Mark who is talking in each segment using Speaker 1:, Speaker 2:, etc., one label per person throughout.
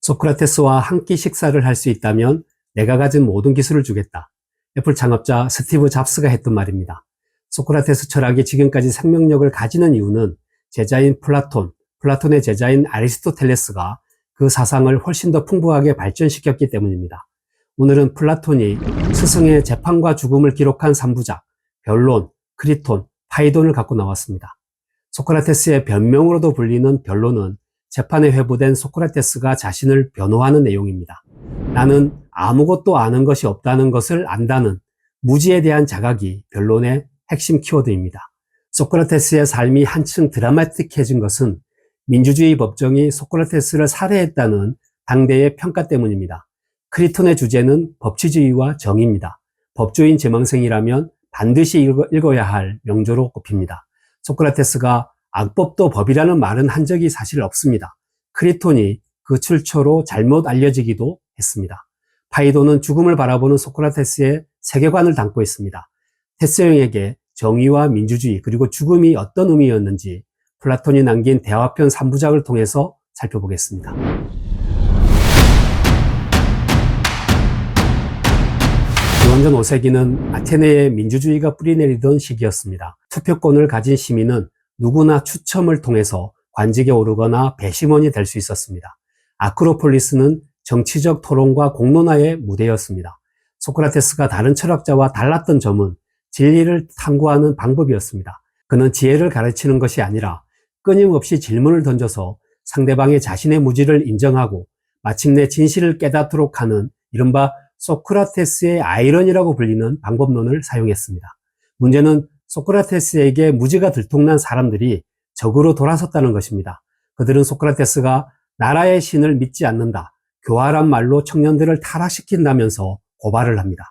Speaker 1: 소크라테스와 한 끼 식사를 할 수 있다면 내가 가진 모든 기술을 주겠다. 애플 창업자 스티브 잡스가 했던 말입니다. 소크라테스 철학이 지금까지 생명력을 가지는 이유는 제자인 플라톤의 제자인 아리스토텔레스가 그 사상을 훨씬 더 풍부하게 발전시켰기 때문입니다. 오늘은 플라톤이 스승의 재판과 죽음을 기록한 3부작, 변론, 크리톤, 파이돈을 갖고 나왔습니다. 소크라테스의 변명으로도 불리는 변론은 재판에 회부된 소크라테스가 자신을 변호하는 내용입니다. 나는 아무것도 아는 것이 없다는 것을 안다는 무지에 대한 자각이 변론의 핵심 키워드입니다. 소크라테스의 삶이 한층 드라마틱해진 것은 민주주의 법정이 소크라테스를 살해했다는 당대의 평가 때문입니다. 크리톤의 주제는 법치주의와 정의입니다. 법조인 지망생이라면 반드시 읽어야 할 명조로 꼽힙니다. 소크라테스가 악법도 법이라는 말은 한 적이 사실 없습니다. 크리톤이 그 출처로 잘못 알려지기도 했습니다. 파이도는 죽음을 바라보는 소크라테스의 세계관을 담고 있습니다. 테스형에게 정의와 민주주의 그리고 죽음이 어떤 의미였는지 플라톤이 남긴 대화편 3부작을 통해서 살펴보겠습니다. 기원전 5세기는 아테네의 민주주의가 뿌리내리던 시기였습니다. 투표권을 가진 시민은 누구나 추첨을 통해서 관직에 오르거나 배심원이 될 수 있었습니다. 아크로폴리스는 정치적 토론과 공론화의 무대였습니다. 소크라테스가 다른 철학자와 달랐던 점은 진리를 탐구하는 방법이었습니다. 그는 지혜를 가르치는 것이 아니라 끊임없이 질문을 던져서 상대방의 자신의 무지를 인정하고 마침내 진실을 깨닫도록 하는 이른바 소크라테스의 아이러니라고 불리는 방법론을 사용했습니다. 문제는 소크라테스에게 무지가 들통난 사람들이 적으로 돌아섰다는 것입니다. 그들은 소크라테스가 나라의 신을 믿지 않는다, 교활한 말로 청년들을 타락시킨다면서 고발을 합니다.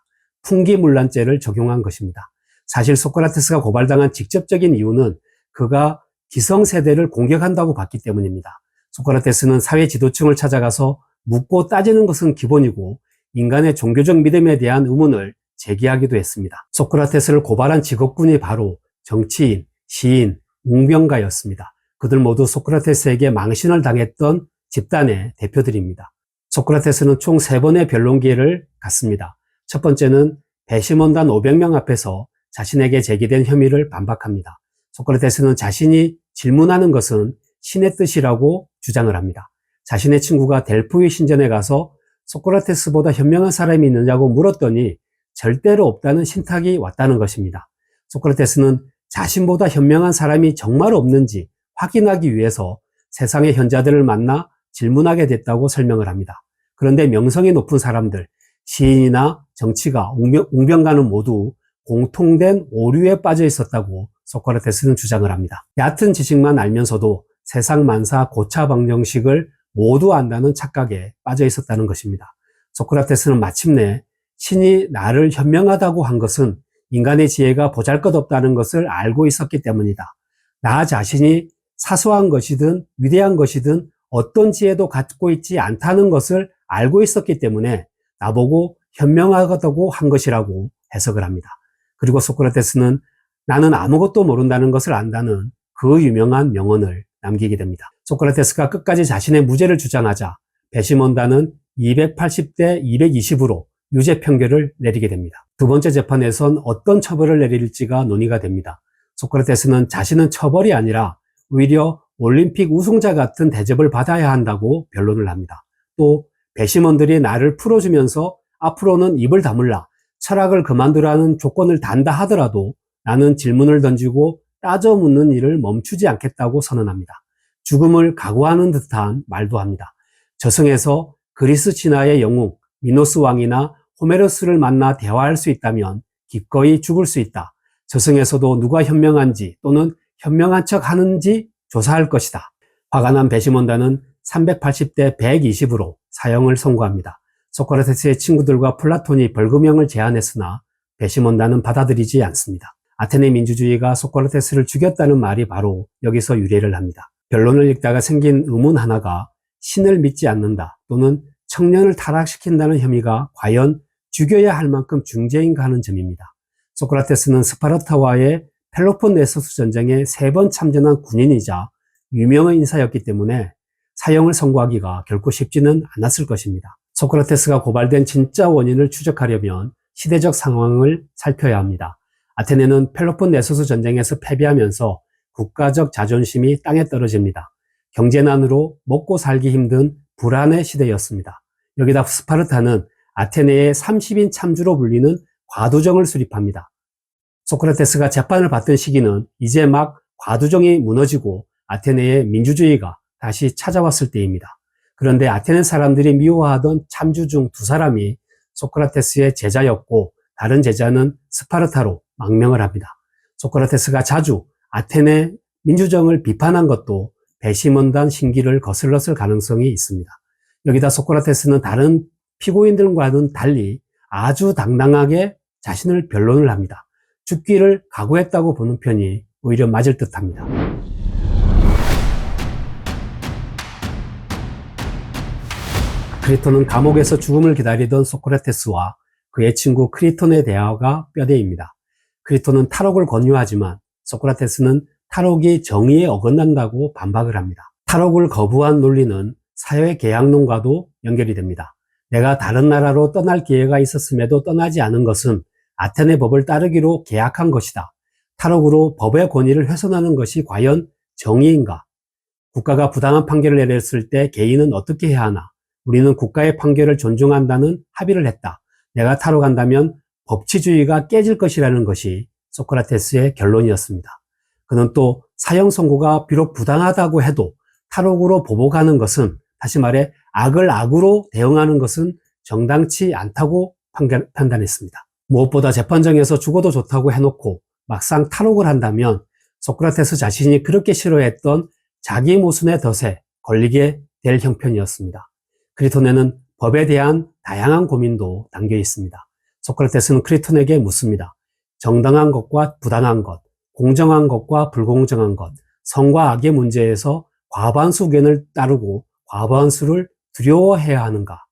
Speaker 1: 풍기문란죄를 적용한 것입니다. 사실 소크라테스가 고발당한 직접적인 이유는 그가 기성세대를 공격한다고 봤기 때문입니다. 소크라테스는 사회 지도층을 찾아가서 묻고 따지는 것은 기본이고 인간의 종교적 믿음에 대한 의문을 제기하기도 했습니다. 소크라테스를 고발한 직업군이 바로 정치인, 시인, 웅병가였습니다. 그들 모두 소크라테스에게 망신을 당했던 집단의 대표들입니다. 소크라테스는 총 3번의 변론 기회를 갖습니다. 첫 번째는 배심원단 500명 앞에서 자신에게 제기된 혐의를 반박합니다. 소크라테스는 자신이 질문하는 것은 신의 뜻이라고 주장을 합니다. 자신의 친구가 델포이 신전에 가서 소크라테스보다 현명한 사람이 있느냐고 물었더니 절대로 없다는 신탁이 왔다는 것입니다. 소크라테스는 자신보다 현명한 사람이 정말 없는지 확인하기 위해서 세상의 현자들을 만나 질문하게 됐다고 설명을 합니다. 그런데 명성이 높은 사람들, 시인이나 정치가, 웅병가는 모두 공통된 오류에 빠져 있었다고 소크라테스는 주장을 합니다. 얕은 지식만 알면서도 세상 만사 고차 방정식을 모두 안다는 착각에 빠져 있었다는 것입니다. 소크라테스는 마침내 신이 나를 현명하다고 한 것은 인간의 지혜가 보잘것없다는 것을 알고 있었기 때문이다. 나 자신이 사소한 것이든 위대한 것이든 어떤 지혜도 갖고 있지 않다는 것을 알고 있었기 때문에 나보고 현명하다고 한 것이라고 해석을 합니다. 그리고 소크라테스는 나는 아무것도 모른다는 것을 안다는 그 유명한 명언을 남기게 됩니다. 소크라테스가 끝까지 자신의 무죄를 주장하자 배심원단은 280대 220으로 유죄 판결을 내리게 됩니다. 두 번째 재판에선 어떤 처벌을 내릴지가 논의가 됩니다. 소크라테스는 자신은 처벌이 아니라 오히려 올림픽 우승자 같은 대접을 받아야 한다고 변론을 합니다. 또 배심원들이 나를 풀어주면서 앞으로는 입을 다물라, 철학을 그만두라는 조건을 단다 하더라도 나는 질문을 던지고 따져 묻는 일을 멈추지 않겠다고 선언합니다. 죽음을 각오하는 듯한 말도 합니다. 저승에서 그리스 신화의 영웅 미노스 왕이나 호메로스를 만나 대화할 수 있다면 기꺼이 죽을 수 있다. 저승에서도 누가 현명한지 또는 현명한 척 하는지 조사할 것이다. 화가 난 배심원단은 380대 120으로 사형을 선고합니다. 소크라테스의 친구들과 플라톤이 벌금형을 제안했으나 배심원단은 받아들이지 않습니다. 아테네 민주주의가 소크라테스를 죽였다는 말이 바로 여기서 유래를 합니다. 변론을 읽다가 생긴 의문 하나가 신을 믿지 않는다 또는 청년을 타락시킨다는 혐의가 과연 죽여야 할 만큼 중죄인가 하는 점입니다. 소크라테스는 스파르타와의 펠로폰네소스 전쟁에 3번 참전한 군인이자 유명한 인사였기 때문에 사형을 선고하기가 결코 쉽지는 않았을 것입니다. 소크라테스가 고발된 진짜 원인을 추적하려면 시대적 상황을 살펴야 합니다. 아테네는 펠로폰네소스 전쟁에서 패배하면서 국가적 자존심이 땅에 떨어집니다. 경제난으로 먹고 살기 힘든 불안의 시대였습니다. 여기다 스파르타는 아테네의 30인 참주로 불리는 과두정을 수립합니다. 소크라테스가 재판을 받던 시기는 이제 막 과두정이 무너지고 아테네의 민주주의가 다시 찾아왔을 때입니다. 그런데 아테네 사람들이 미워하던 참주 중 두 사람이 소크라테스의 제자였고 다른 제자는 스파르타로 망명을 합니다. 소크라테스가 자주 아테네 민주정을 비판한 것도 배심원단 신기를 거슬렀을 가능성이 있습니다. 여기다 소크라테스는 다른 피고인들과는 달리 아주 당당하게 자신을 변론을 합니다. 죽기를 각오했다고 보는 편이 오히려 맞을 듯합니다. 크리톤은 감옥에서 죽음을 기다리던 소크라테스와 그의 친구 크리톤의 대화가 뼈대입니다. 크리톤은 탈옥을 권유하지만 소크라테스는 탈옥이 정의에 어긋난다고 반박을 합니다. 탈옥을 거부한 논리는 사회 계약론과도 연결이 됩니다. 내가 다른 나라로 떠날 기회가 있었음에도 떠나지 않은 것은 아테네 법을 따르기로 계약한 것이다. 탈옥으로 법의 권위를 훼손하는 것이 과연 정의인가? 국가가 부당한 판결을 내렸을 때 개인은 어떻게 해야 하나? 우리는 국가의 판결을 존중한다는 합의를 했다. 내가 탈옥한다면 법치주의가 깨질 것이라는 것이 소크라테스의 결론이었습니다. 그는 또 사형 선고가 비록 부당하다고 해도 탈옥으로 보복하는 것은, 다시 말해 악을 악으로 대응하는 것은 정당치 않다고 판단했습니다. 무엇보다 재판정에서 죽어도 좋다고 해놓고 막상 탈옥을 한다면 소크라테스 자신이 그렇게 싫어했던 자기 모순의 덫에 걸리게 될 형편이었습니다. 크리톤에는 법에 대한 다양한 고민도 담겨 있습니다. 소크라테스는 크리톤에게 묻습니다. 정당한 것과 부당한 것, 공정한 것과 불공정한 것, 선과 악의 문제에서 과반수 의견을 따르고 과반수를 두려워해야 하는가?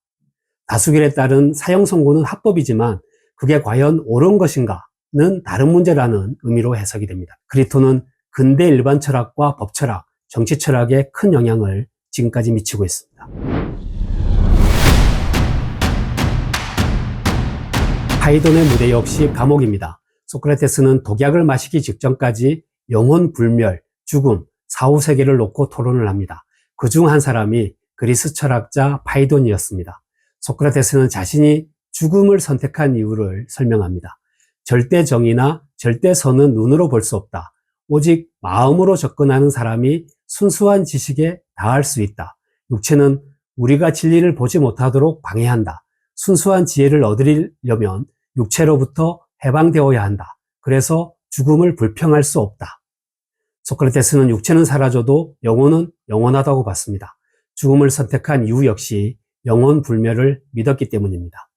Speaker 1: 다수결에 따른 사형 선고는 합법이지만 그게 과연 옳은 것인가는 다른 문제라는 의미로 해석이 됩니다. 크리톤은 근대 일반 철학과 법 철학, 정치 철학에 큰 영향을 지금까지 미치고 있습니다. 파이돈의 무대 역시 감옥입니다. 소크라테스는 독약을 마시기 직전까지 영혼 불멸, 죽음, 사후세계를 놓고 토론을 합니다. 그중 한 사람이 그리스 철학자 파이돈이었습니다. 소크라테스는 자신이 죽음을 선택한 이유를 설명합니다. 절대 정의나 절대 선은 눈으로 볼 수 없다. 오직 마음으로 접근하는 사람이 순수한 지식에 닿을 수 있다. 육체는 우리가 진리를 보지 못하도록 방해한다. 순수한 지혜를 얻으려면 육체로부터 해방되어야 한다. 그래서 죽음을 불평할 수 없다. 소크라테스는 육체는 사라져도 영혼은 영원하다고 봤습니다. 죽음을 선택한 이유 역시 영혼 불멸을 믿었기 때문입니다.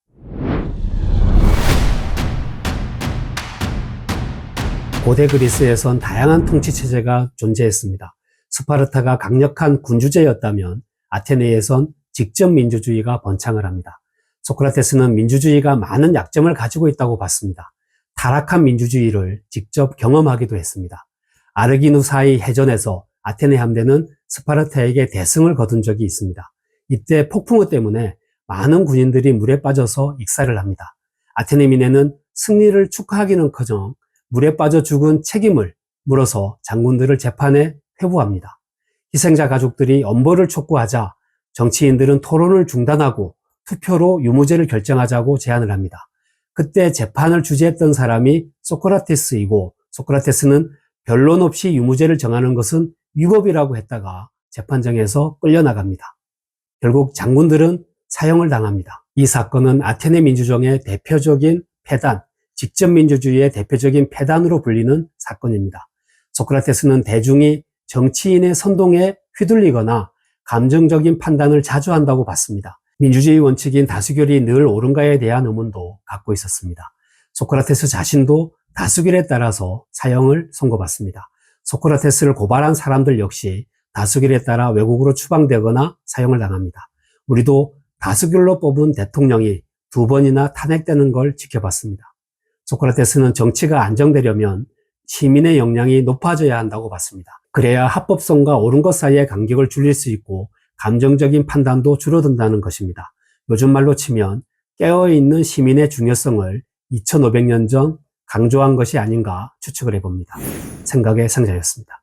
Speaker 1: 고대 그리스에선 다양한 통치 체제가 존재했습니다. 스파르타가 강력한 군주제였다면 아테네에선 직접 민주주의가 번창을 합니다. 소크라테스는 민주주의가 많은 약점을 가지고 있다고 봤습니다. 타락한 민주주의를 직접 경험하기도 했습니다. 아르기누사의 해전에서 아테네 함대는 스파르타에게 대승을 거둔 적이 있습니다. 이때 폭풍우 때문에 많은 군인들이 물에 빠져서 익사를 합니다. 아테네 민회는 승리를 축하하기는커녕 물에 빠져 죽은 책임을 물어서 장군들을 재판에 회부합니다. 희생자 가족들이 엄벌을 촉구하자 정치인들은 토론을 중단하고 투표로 유무죄를 결정하자고 제안을 합니다. 그때 재판을 주재했던 사람이 소크라테스이고 소크라테스는 변론 없이 유무죄를 정하는 것은 위법이라고 했다가 재판정에서 끌려나갑니다. 결국 장군들은 사형을 당합니다. 이 사건은 아테네 민주정의 대표적인 폐단, 직접민주주의의 대표적인 폐단으로 불리는 사건입니다. 소크라테스는 대중이 정치인의 선동에 휘둘리거나 감정적인 판단을 자주 한다고 봤습니다. 민주주의 원칙인 다수결이 늘 옳은가에 대한 의문도 갖고 있었습니다. 소크라테스 자신도 다수결에 따라서 사형을 선고받습니다. 소크라테스를 고발한 사람들 역시 다수결에 따라 외국으로 추방되거나 사형을 당합니다. 우리도 다수결로 뽑은 대통령이 2번이나 탄핵되는 걸 지켜봤습니다. 소크라테스는 정치가 안정되려면 시민의 역량이 높아져야 한다고 봤습니다. 그래야 합법성과 옳은 것 사이의 간격을 줄일 수 있고 감정적인 판단도 줄어든다는 것입니다. 요즘 말로 치면 깨어있는 시민의 중요성을 2500년 전 강조한 것이 아닌가 추측을 해봅니다. 생각의 상자였습니다.